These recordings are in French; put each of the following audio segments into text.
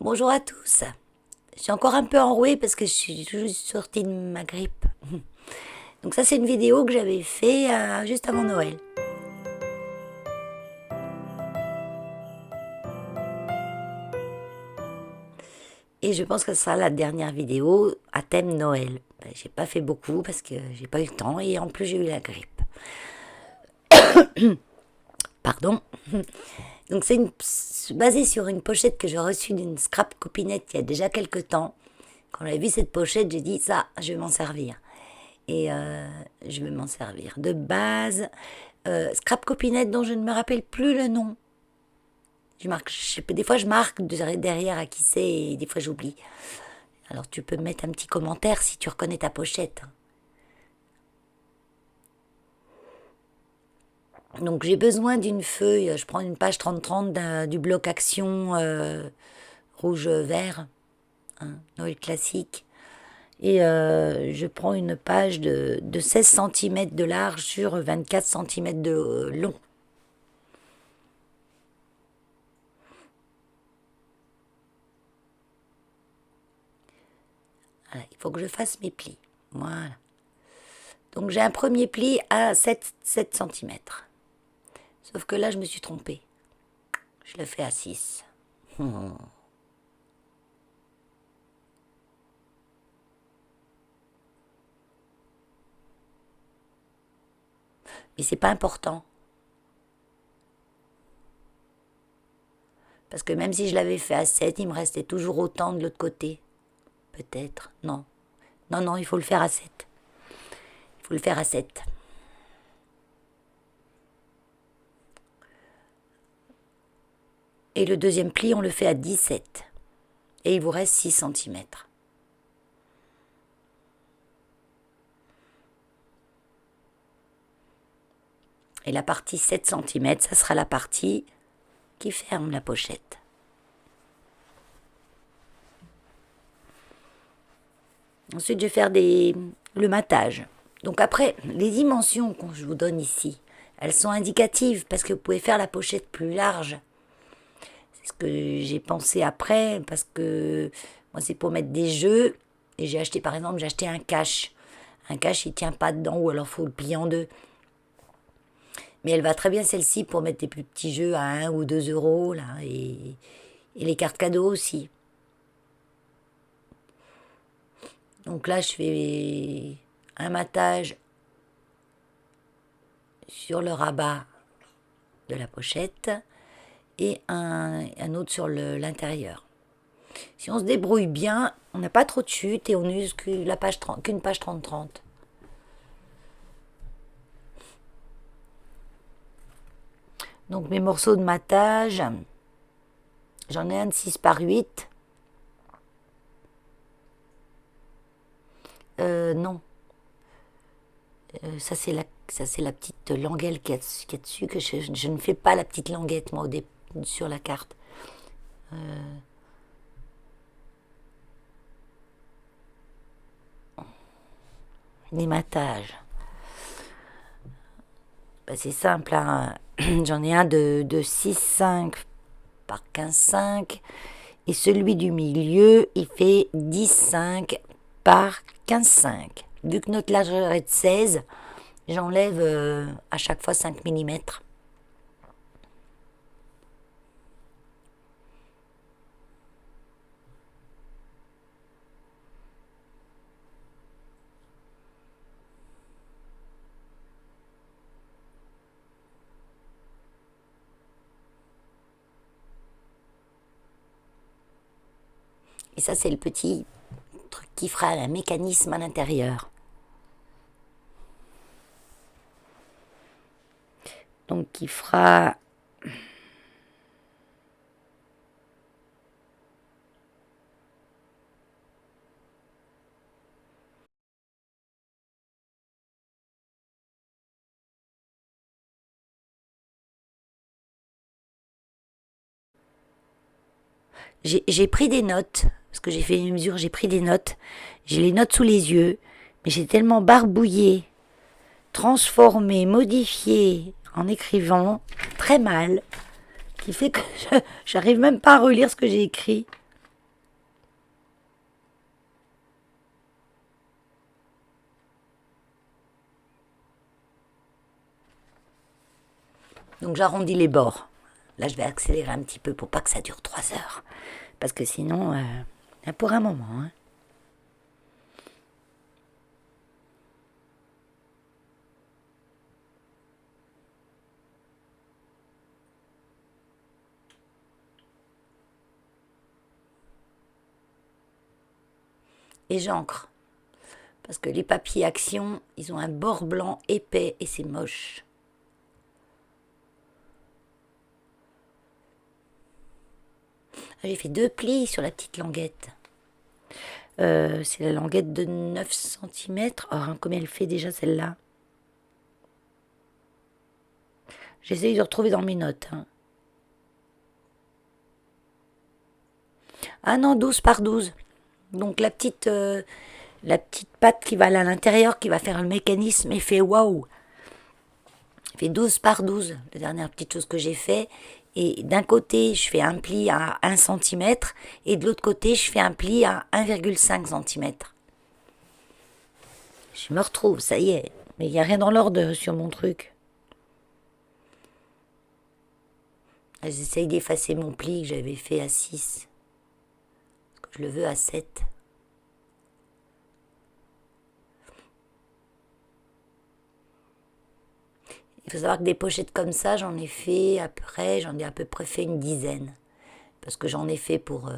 Bonjour à tous. Je suis encore un peu enrouée parce que je suis juste sortie de ma grippe. Donc ça c'est une vidéo que j'avais fait juste avant Noël. Et je pense que ce sera la dernière vidéo à thème Noël. J'ai pas fait beaucoup parce que j'ai pas eu le temps et en plus j'ai eu la grippe. Pardon. Donc c'est basé sur une pochette que j'ai reçue d'une scrap copinette il y a déjà quelques temps. Quand j'avais vu cette pochette, j'ai dit ça, je vais m'en servir. Et je vais m'en servir. De base, scrap copinette dont je ne me rappelle plus le nom. Des fois je marque derrière à qui c'est et des fois j'oublie. Alors tu peux mettre un petit commentaire si tu reconnais ta pochette. Donc j'ai besoin d'une feuille, je prends une page 30-30 du bloc action rouge-vert, hein, Noël classique. Et je prends une page de 16 cm de large sur 24 cm de long. Voilà, il faut que je fasse mes plis. Voilà. Donc j'ai un premier pli à 7 cm. Sauf que là, je me suis trompée. Je le fais à 6. Mais c'est pas important. Parce que même si je l'avais fait à 7, il me restait toujours autant de l'autre côté. Peut-être. Non. Non, non, il faut le faire à 7. Il faut le faire à 7. Et le deuxième pli, on le fait à 17. Et il vous reste 6 cm. Et la partie 7 cm, ça sera la partie qui ferme la pochette. Ensuite, je vais faire le matage. Donc après, les dimensions que je vous donne ici, elles sont indicatives parce que vous pouvez faire la pochette plus large. C'est ce que j'ai pensé après parce que moi, c'est pour mettre des jeux. Et j'ai acheté, par exemple, j'ai acheté un cache. Un cache, il tient pas dedans ou alors il faut le plier en deux. Mais elle va très bien celle-ci pour mettre des plus petits jeux à 1 ou 2 euros. Là, et les cartes cadeaux aussi. Donc là, je fais un matage sur le rabat de la pochette et un autre sur l'intérieur. Si on se débrouille bien, on n'a pas trop de chute et on n'use qu'une page 30-30. Donc mes morceaux de matage, j'en ai un de 6 par 8. Non, ça c'est la petite languelle qui est dessus, que je ne fais pas la petite languette moi sur la carte. Les matages. Ben, c'est simple, hein. J'en ai un de 6,5 par 15,5 et celui du milieu il fait 10,5 par 15,5. Vu que notre largeur est de 16, j'enlève à chaque fois 5 mm. Et ça c'est le petit truc qui fera un mécanisme à l'intérieur. Donc qui fera j'ai pris des notes, parce que j'ai fait une mesure, j'ai pris des notes. J'ai les notes sous les yeux, mais j'ai tellement barbouillé, transformé, modifié en écrivant très mal, qui fait que j'arrive même pas à relire ce que j'ai écrit. Donc j'arrondis les bords. Là, je vais accélérer un petit peu pour pas que ça dure 3 heures. Parce que sinon, pour un moment. Hein. Et j'encre. Parce que les papiers Action, ils ont un bord blanc épais et c'est moche. J'ai fait 2 plis sur la petite languette. C'est la languette de 9 cm. Oh, combien elle fait déjà celle-là? J'essaye de retrouver dans mes notes. Hein. Ah non, 12 par 12. Donc la petite patte qui va aller à l'intérieur, qui va faire le mécanisme, elle fait waouh. Elle fait 12 par 12, la dernière petite chose que j'ai fait. Et d'un côté, je fais un pli à 1 cm et de l'autre côté, je fais un pli à 1,5 cm. Je me retrouve, ça y est. Mais il n'y a rien dans l'ordre sur mon truc. J'essaye d'effacer mon pli que j'avais fait à 6. Parce que je le veux à 7. Il faut savoir que des pochettes comme ça, j'en ai à peu près fait une dizaine. Parce que j'en ai fait pour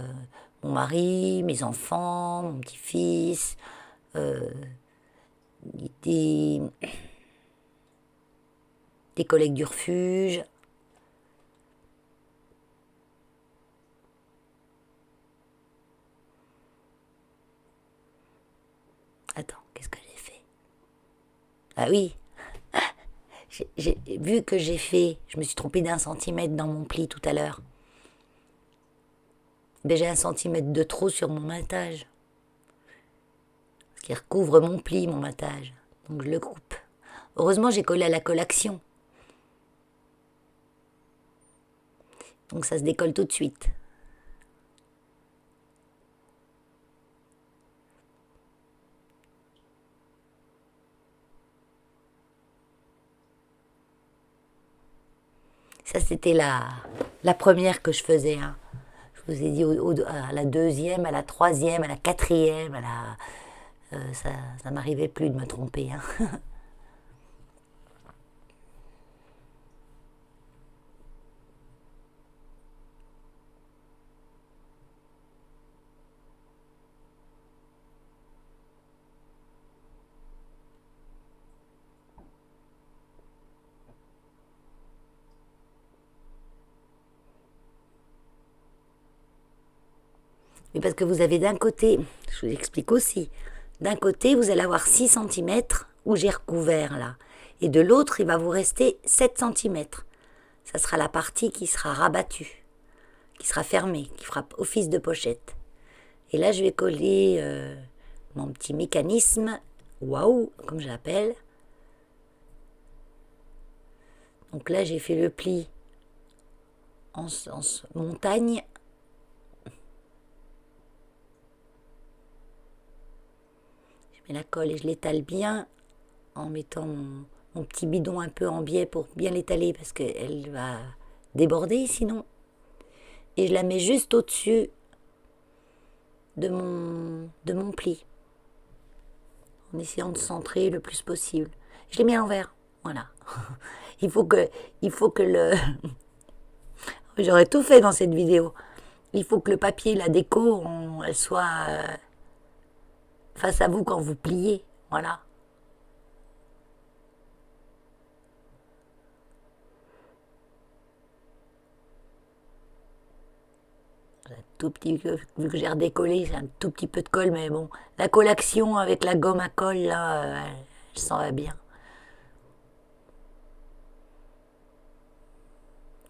mon mari, mes enfants, mon petit-fils, des collègues du refuge. Attends, qu'est-ce que j'ai fait? Ah oui, vu que je me suis trompée d'1 centimètre dans mon pli tout à l'heure. Ben, j'ai 1 centimètre de trop sur mon matage. Ce qui recouvre mon pli, mon matage. Donc je le coupe. Heureusement, j'ai collé à la colle Action. Donc ça se décolle tout de suite. Ça, c'était la première que je faisais. Hein. Je vous ai dit à la deuxième, à la troisième, à la quatrième, ça m'arrivait plus de me tromper. Hein. Mais parce que vous avez d'un côté, je vous explique aussi, d'un côté, vous allez avoir 6 cm où j'ai recouvert là. Et de l'autre, il va vous rester 7 cm. Ça sera la partie qui sera rabattue, qui sera fermée, qui fera office de pochette. Et là, je vais coller mon petit mécanisme, waouh, comme je l'appelle. Donc là, j'ai fait le pli en montagne. Je mets la colle et je l'étale bien en mettant mon petit bidon un peu en biais pour bien l'étaler parce qu'elle va déborder sinon. Et je la mets juste au-dessus de mon pli en essayant de centrer le plus possible. Je l'ai mis à l'envers, voilà. il faut que le... J'aurais tout fait dans cette vidéo. Il faut que le papier, la déco, elle soit face à vous quand vous pliez, voilà. Tout petit, vu que j'ai redécollé, j'ai un tout petit peu de colle, mais bon, la colle Action avec la gomme à colle, là, elle s'en va bien.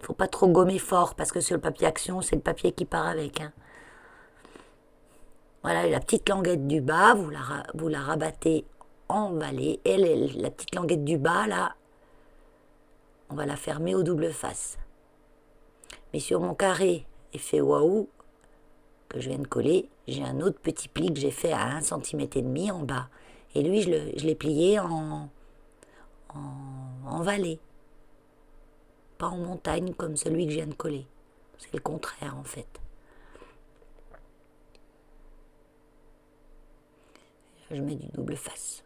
Faut pas trop gommer fort, parce que sur le papier Action, c'est le papier qui part avec. Hein. Voilà, la petite languette du bas, vous la rabattez en vallée. Et la petite languette du bas, là, on va la fermer au double face. Mais sur mon carré effet waouh, que je viens de coller, j'ai un autre petit pli que j'ai fait à 1,5 cm en bas. Et lui, je l'ai plié en vallée. pas en montagne comme celui que je viens de coller. C'est le contraire en fait. Je mets du double face.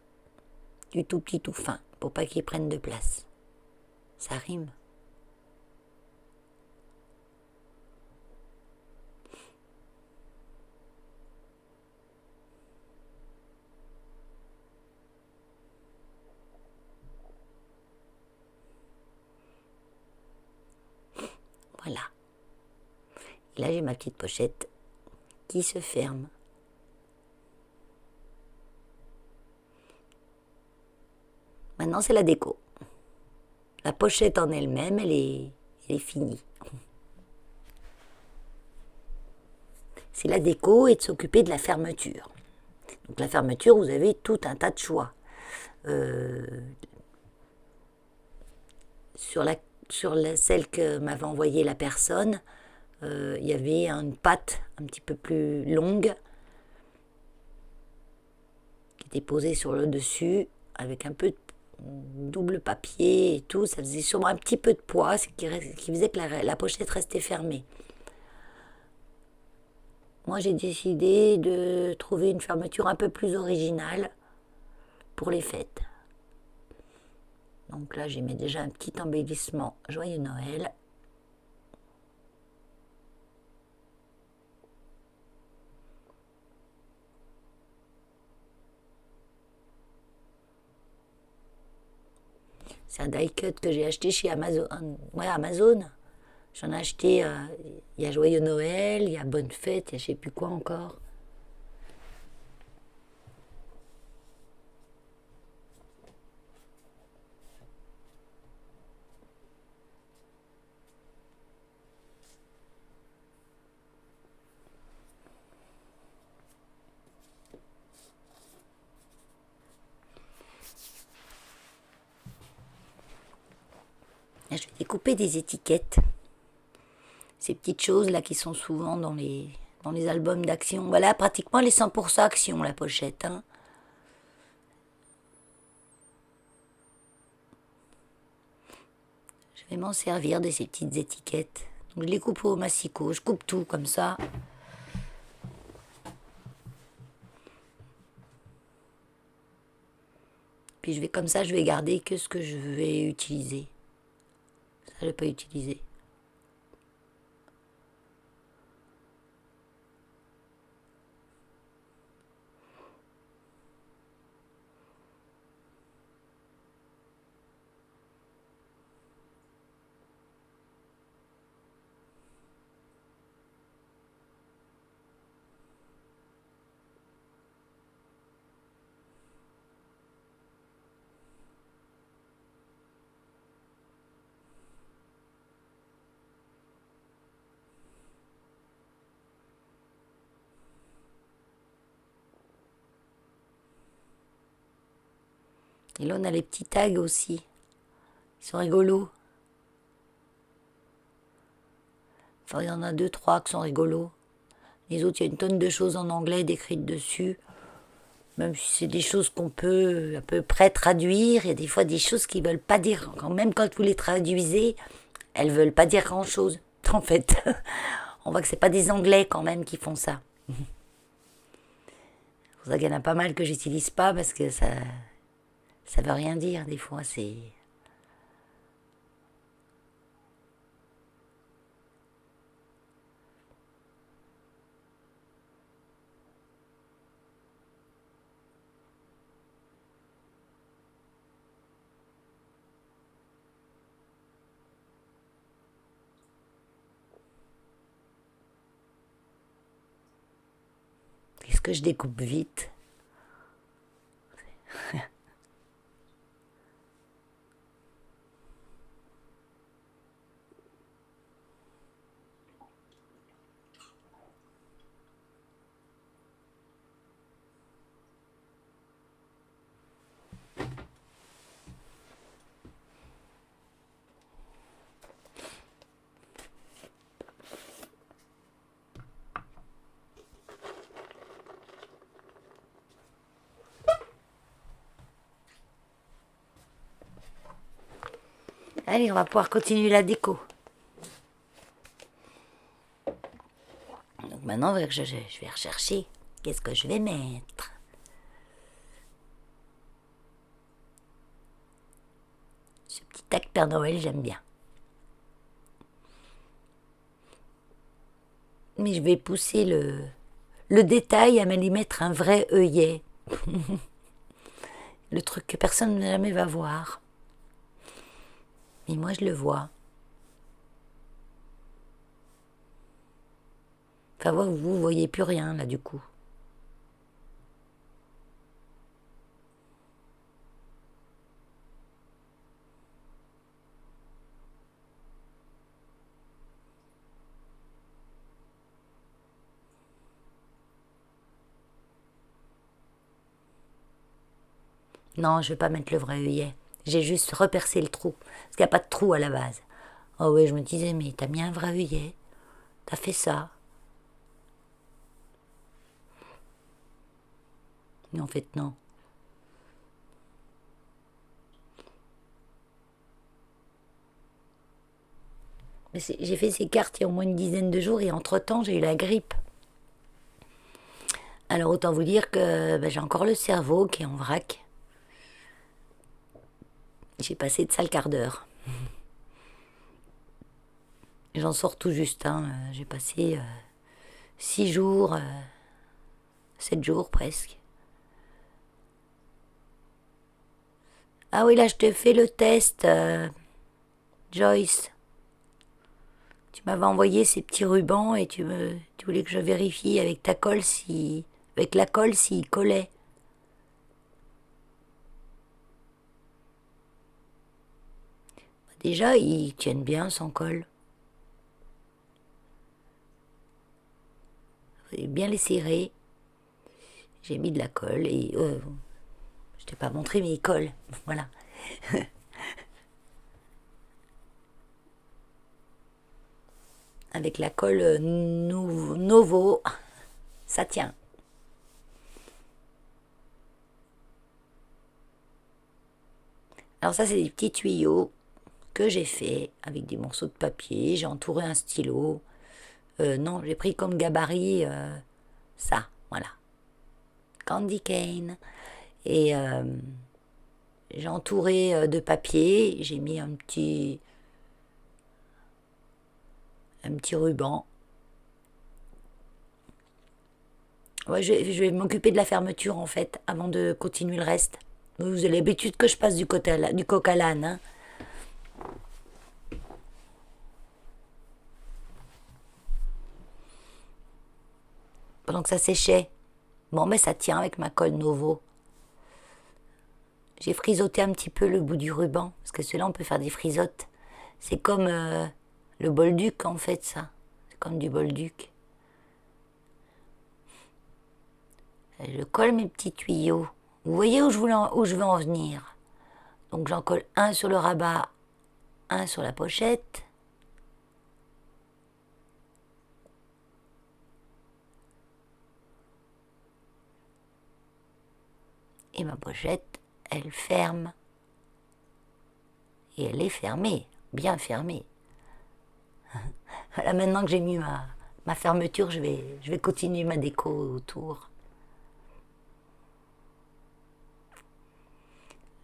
Du tout petit tout fin, pour pas qu'il prenne de place. Ça rime. Voilà. Et là j'ai ma petite pochette qui se ferme. Maintenant c'est la déco. La pochette en elle-même, elle est finie. C'est la déco et de s'occuper de la fermeture. Donc la fermeture, vous avez tout un tas de choix. Celle que m'avait envoyée la personne, il y avait une patte un petit peu plus longue qui était posée sur le dessus avec un peu de double papier et tout. Ça faisait sûrement un petit peu de poids, ce qui faisait que la pochette restait fermée. Moi, j'ai décidé de trouver une fermeture un peu plus originale pour les fêtes. Donc là, j'y mets déjà un petit embellissement Joyeux Noël. C'est un die cut que j'ai acheté chez Amazon. Ouais, Amazon. J'en ai acheté, il y a Joyeux Noël, il y a Bonne Fête, il y a je sais plus quoi encore. Là, je vais découper des étiquettes. Ces petites choses là qui sont souvent dans les albums d'action. Voilà, pratiquement les 100% action, la pochette. Hein. Je vais m'en servir de ces petites étiquettes. Donc, je les coupe au massicot, je coupe tout comme ça. Puis je vais comme ça, je vais garder que ce que je vais utiliser. Ça, je ne vais pas utiliser. Et là, on a les petits tags aussi. Ils sont rigolos. Enfin, il y en a 2, 3 qui sont rigolos. Les autres, il y a une tonne de choses en anglais décrites dessus. Même si c'est des choses qu'on peut à peu près traduire, il y a des fois des choses qui ne veulent pas dire. Même quand vous les traduisez, elles ne veulent pas dire grand-chose. En fait, on voit que ce n'est pas des Anglais quand même qui font ça. C'est pour ça qu'il y en a pas mal que j'utilise pas parce que ça veut rien dire des fois. C'est Est-ce que je découpe vite? Allez, on va pouvoir continuer la déco. Donc maintenant, je vais rechercher. Qu'est-ce que je vais mettre? Ce petit tac Père Noël, j'aime bien. Mais je vais pousser le détail à m'y mettre un vrai œillet. Le truc que personne jamais va voir. Mais moi, je le vois. Enfin, vous voyez plus rien, là, du coup. Non, je vais pas mettre le vrai œillet. J'ai juste repercé le trou. Parce qu'il n'y a pas de trou à la base. Oh oui, je me disais, mais t'as mis un vrai œillet. T'as fait ça. Mais en fait, non. J'ai fait ces cartes il y a au moins une dizaine de jours et entre-temps, j'ai eu la grippe. Alors autant vous dire que j'ai encore le cerveau qui est en vrac. J'ai passé de sale quart d'heure. J'en sors tout juste. J'ai passé 6 jours, 7 jours presque. Ah oui, là, je te fais le test, Joyce. Tu m'avais envoyé ces petits rubans et tu voulais que je vérifie avec ta colle avec la colle s'il collait. Déjà, ils tiennent bien sans colle. J'ai bien les serrer. J'ai mis de la colle et je t'ai pas montré mais ils collent. Voilà. Avec la colle Novo, ça tient. Alors ça, c'est des petits tuyaux que j'ai fait avec des morceaux de papier. J'ai entouré un stylo. Non, j'ai pris comme gabarit ça, voilà. Candy cane. Et j'ai entouré de papier. J'ai mis un petit ruban. Ouais, je vais m'occuper de la fermeture en fait, avant de continuer le reste. Vous avez l'habitude que je passe du coq à l'âne. Hein. Pendant que ça séchait. Bon, mais ça tient avec ma colle Novo. J'ai frisoté un petit peu le bout du ruban, parce que celui-là, on peut faire des frisottes. C'est comme le bolduc, en fait, ça. C'est comme du bolduc. Je colle mes petits tuyaux. Vous voyez où je veux en venir. Donc j'en colle un sur le rabat, un sur la pochette. Et ma pochette, elle ferme. Et elle est fermée, bien fermée. Voilà, maintenant que j'ai mis ma fermeture, je vais continuer ma déco autour.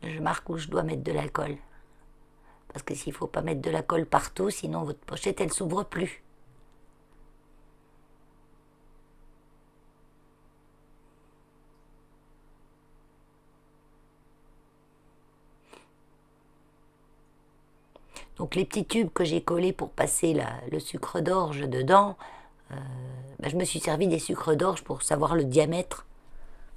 Je marque où je dois mettre de la colle. Parce que s'il ne faut pas mettre de la colle partout, sinon votre pochette, elle s'ouvre plus. Donc les petits tubes que j'ai collés pour passer le sucre d'orge dedans, je me suis servi des sucres d'orge pour savoir le diamètre.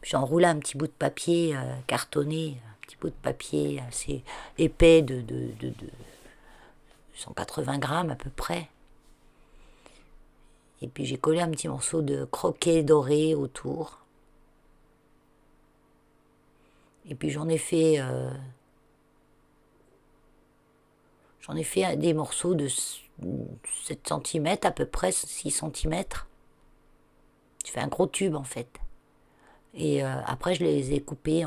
J'ai enroulé un petit bout de papier cartonné, un petit bout de papier assez épais de 180 grammes à peu près. Et puis j'ai collé un petit morceau de croquet doré autour. Et puis j'en ai fait des morceaux de 7 cm à peu près, 6 cm. Je fais un gros tube en fait. Et après je les ai coupés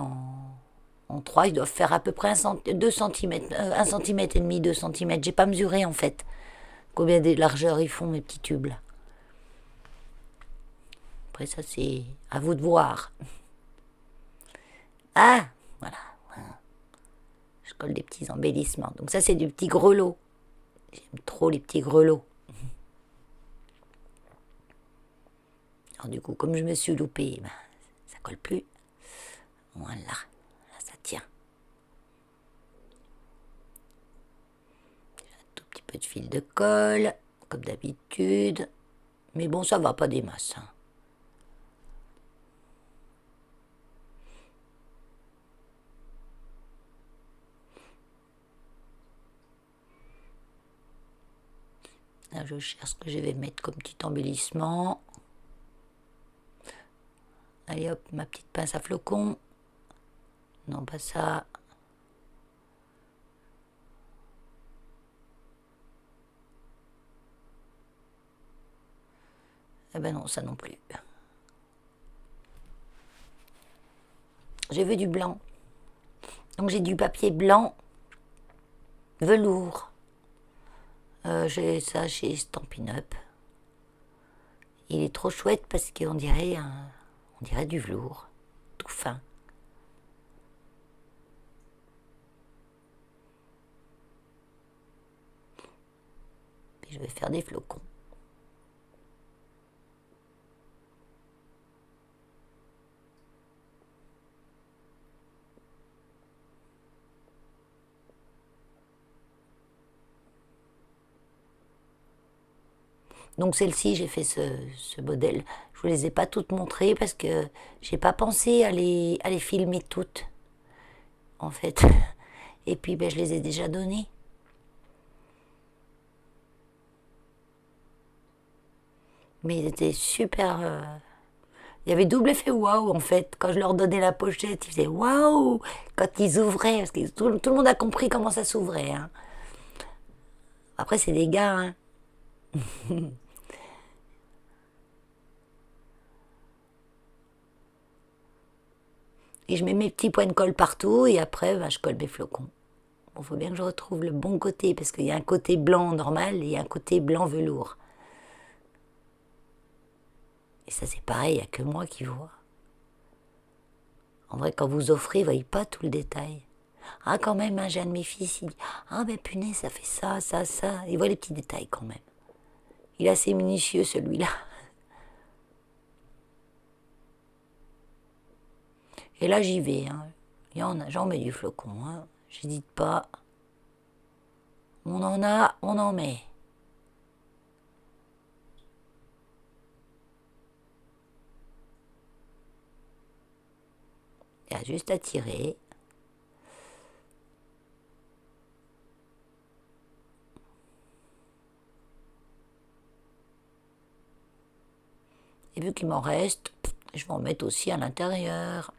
En 3, ils doivent faire à peu près 2 cm, 1 cm et demi, 2 cm. J'ai pas mesuré en fait combien de largeur ils font mes petits tubes là. Après ça c'est à vous de voir. Ah, voilà. Je colle des petits embellissements. Donc ça c'est du petit grelot. J'aime trop les petits grelots. Alors du coup, comme je me suis loupée, ben, ça colle plus. Voilà, là ça tient. Un tout petit peu de fil de colle, comme d'habitude. Mais bon, ça va, pas des masses. Hein. Là, je cherche ce que je vais mettre comme petit embellissement. Allez hop, ma petite pince à flocons. Non, pas ça. Eh ben non, ça non plus. J'ai vu du blanc. Donc j'ai du papier blanc, velours. J'ai ça chez Stampin' Up. Il est trop chouette parce qu'on dirait, on dirait du velours, tout fin. Puis je vais faire des flocons. Donc celle-ci, j'ai fait ce modèle. Je vous les ai pas toutes montrées parce que j'ai pas pensé à les filmer toutes, en fait. Et puis ben, je les ai déjà données. Mais ils étaient super. Il y avait double effet waouh en fait. Quand je leur donnais la pochette, ils faisaient waouh quand ils ouvraient. Parce que tout le monde a compris comment ça s'ouvrait. Hein. Après, c'est des gars. Hein. Et je mets mes petits points de colle partout et après, ben, je colle mes flocons. Bon, faut bien que je retrouve le bon côté parce qu'il y a un côté blanc normal et un côté blanc velours. Et ça, c'est pareil, il n'y a que moi qui vois. En vrai, quand vous offrez, vous voyez pas tout le détail. Ah, quand même, hein, j'ai un de mes fils, il dit ah, ben punaise, ça fait ça, ça, ça. Il voit les petits détails quand même. Il est assez minutieux celui-là. Et là, j'y vais. Hein. J'en mets du flocon. Hein. J'hésite pas. On en a, on en met. Il y a juste à tirer. Et vu qu'il m'en reste, je vais en mettre aussi à l'intérieur.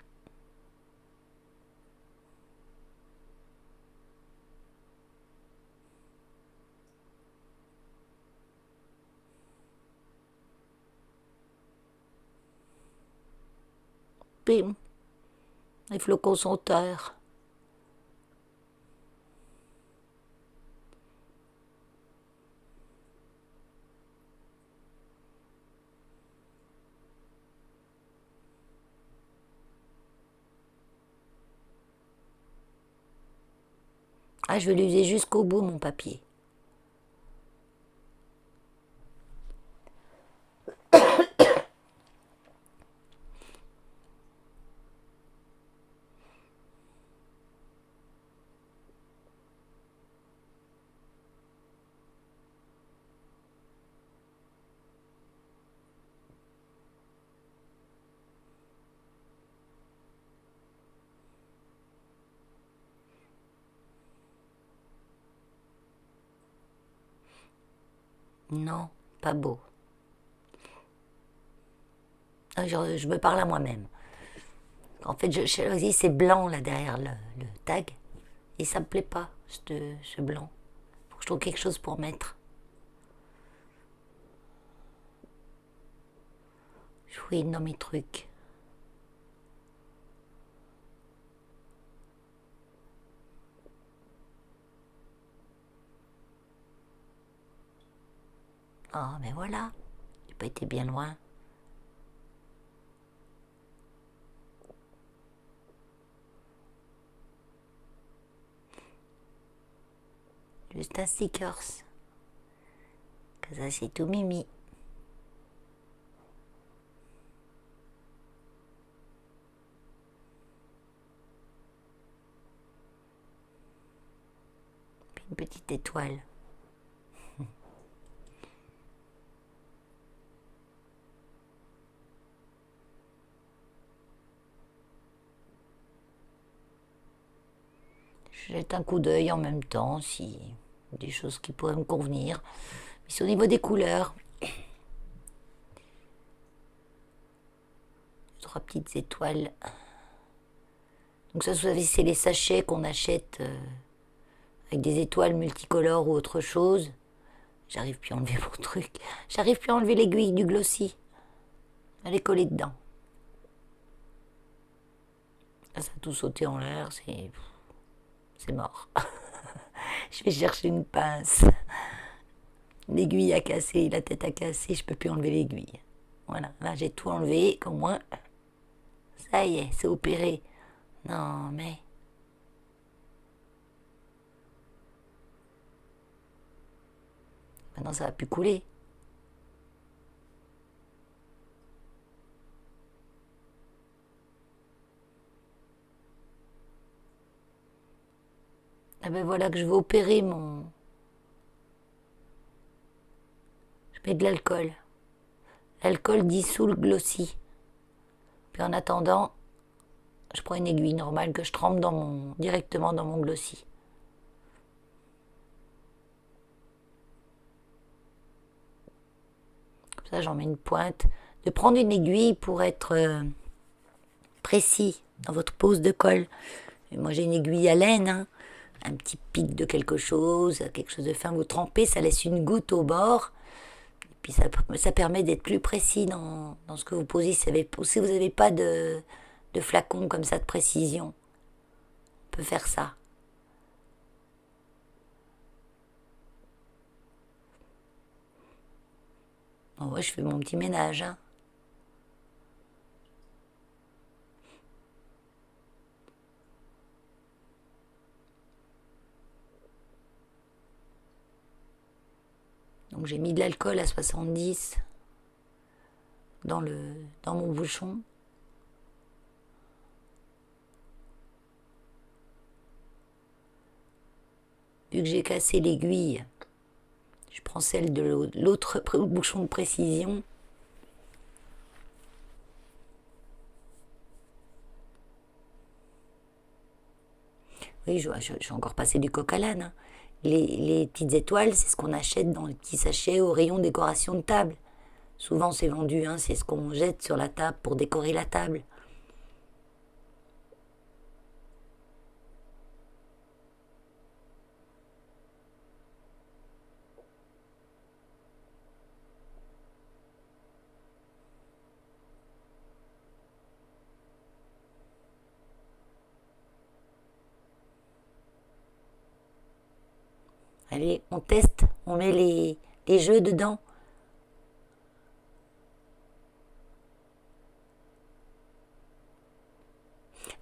Bim. Les flocons sont terre. Ah, je vais l'user jusqu'au bout, mon papier. Non, pas beau. Ah, je me parle à moi-même. En fait, je choisis c'est blanc là derrière le tag. Et ça me plaît pas, ce blanc. Faut que je trouve quelque chose pour mettre. Je fouine dans mes trucs. Oh, mais voilà, j'ai pas été bien loin. Juste un stickers. Comme ça, c'est tout mimi. Puis une petite étoile. Je jette un coup d'œil en même temps si des choses qui pourraient me convenir. Mais c'est au niveau des couleurs. 3 petites étoiles. Donc ça, vous savez, c'est les sachets qu'on achète avec des étoiles multicolores ou autre chose. J'arrive plus à enlever mon truc. J'arrive plus à enlever l'aiguille du glossy. Elle est collée dedans. Là, ça a tout sauté en l'air, c'est mort. Je vais chercher une pince. L'aiguille a cassé, la tête a cassé, je peux plus enlever l'aiguille. Voilà, là j'ai tout enlevé, au moins, ça y est, c'est opéré. Non, mais... Maintenant ça va plus couler. Ah ben voilà que je vais opérer mon... Je mets de l'alcool. L'alcool dissout le glossy. Puis en attendant, je prends une aiguille normale que je trempe directement dans mon glossy. Comme ça, j'en mets une pointe. De prendre une aiguille pour être précis dans votre pose de colle. Et moi, j'ai une aiguille à laine, hein. Un petit pic de quelque chose de fin. Vous trempez, ça laisse une goutte au bord. Et puis ça permet d'être plus précis dans ce que vous posez. Si vous n'avez pas de flacon comme ça de précision, on peut faire ça. Bon, ouais, je fais mon petit ménage, hein. Donc j'ai mis de l'alcool à 70 dans mon bouchon. Vu que j'ai cassé l'aiguille, je prends celle de l'autre bouchon de précision. Oui, je vais encore passer du coq à l'âne, hein. Les petites étoiles, c'est ce qu'on achète dans les petits sachets au rayon décoration de table. Souvent c'est vendu, hein, c'est ce qu'on jette sur la table pour décorer la table. Allez, on teste, on met les jeux dedans.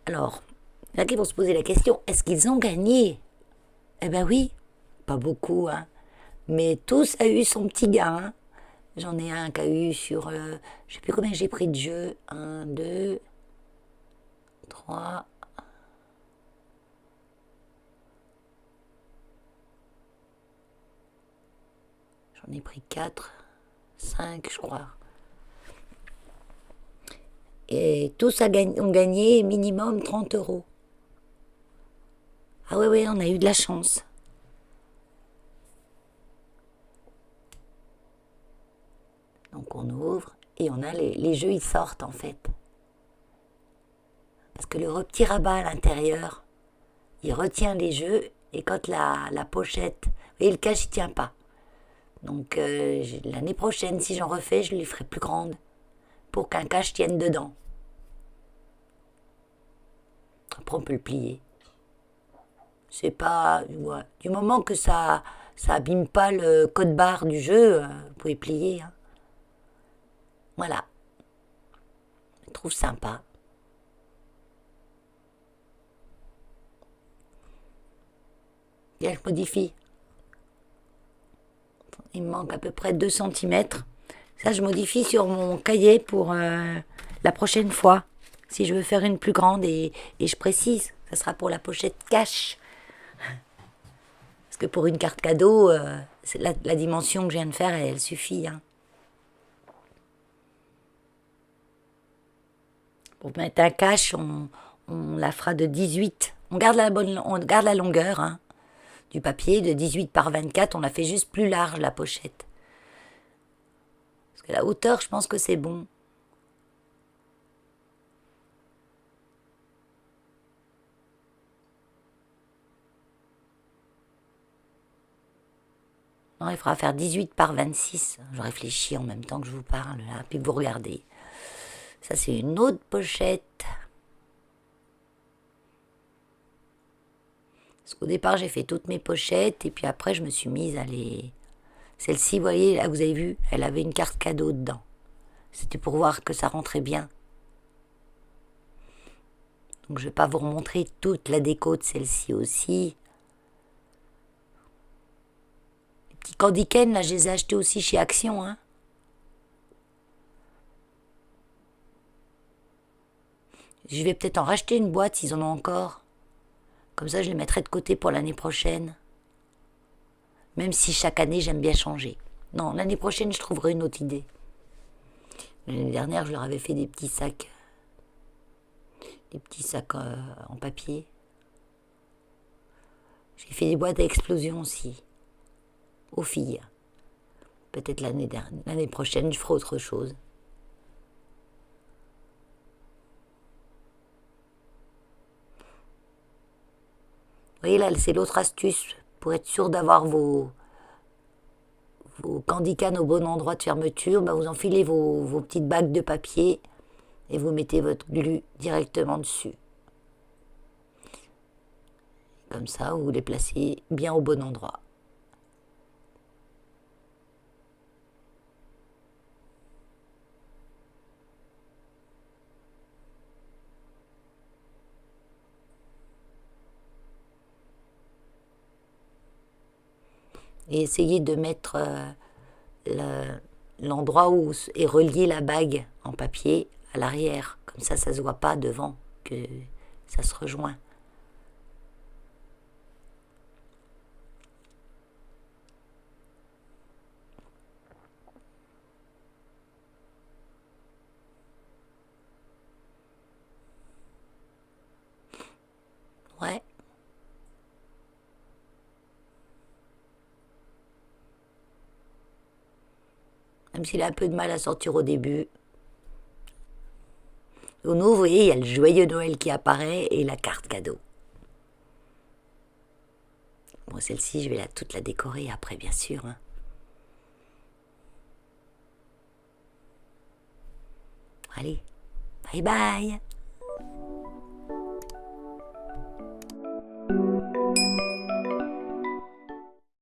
Alors, là qu'ils vont se poser la question, est-ce qu'ils ont gagné? Eh ben oui, pas beaucoup, hein. Mais tous a eu son petit gain, hein. J'en ai un qui a eu sur, je sais plus combien j'ai pris de jeux. Un, deux, trois. J'en ai pris 4, 5, je crois. Et tous ont gagné minimum 30 euros. Ah ouais, on a eu de la chance. Donc on ouvre et on a les jeux, ils sortent en fait. Parce que le petit rabat à l'intérieur, il retient les jeux et quand la pochette, et le cache, il tient pas. Donc l'année prochaine, si j'en refais, je les ferai plus grandes pour qu'un cache tienne dedans. Après, on peut le plier. C'est pas... Ouais. Du moment que ça Ça abîme pas le code barre du jeu, vous pouvez plier. Hein. Voilà, je trouve sympa. Et elle modifie. Il me manque à peu près 2 centimètres. Ça, je modifie sur mon cahier pour la prochaine fois. Si je veux faire une plus grande et je précise, ça sera pour la pochette cash. Parce que pour une carte cadeau, la dimension que je viens de faire, elle suffit. Hein. Pour mettre un cash, on la fera de 18. On garde la longueur hein, du papier de 18 par 24. On la fait juste plus large, la pochette. Parce que la hauteur, je pense que c'est bon. Non, il faudra faire 18 par 26. Je réfléchis en même temps que je vous parle, là, puis que vous regardez. Ça, c'est une autre pochette. Parce qu'au départ, j'ai fait toutes mes pochettes, et puis après, je me suis mise à les... Celle-ci, vous voyez, là, vous avez vu, elle avait une carte cadeau dedans. C'était pour voir que ça rentrait bien. Donc, je ne vais pas vous remontrer toute la déco de celle-ci aussi. Les petits candy cane, là, je les ai achetés aussi chez Action, hein. Je vais peut-être en racheter une boîte s'ils en ont encore. Comme ça, je les mettrai de côté pour l'année prochaine. Même si chaque année, j'aime bien changer. Non, l'année prochaine, je trouverai une autre idée. L'année dernière, je leur avais fait des petits sacs. Des petits sacs en papier. J'ai fait des boîtes à explosion aussi. Aux filles. Peut-être l'année prochaine, je ferai autre chose. Vous voyez là, c'est l'autre astuce pour être sûr d'avoir vos candy can au bon endroit de fermeture. Bah, vous enfilez vos petites bagues de papier et vous mettez votre glu directement dessus. Comme ça, vous les placez bien au bon endroit. Et essayez de mettre l'endroit où est reliée la bague en papier à l'arrière. Comme ça se voit pas devant, que ça se rejoint. Ouais. Même s'il a un peu de mal à sortir au début. Au nouveau, vous voyez, il y a le joyeux Noël qui apparaît et la carte cadeau. Bon, celle-ci, je vais toute la décorer après, bien sûr. Hein. Allez, bye bye.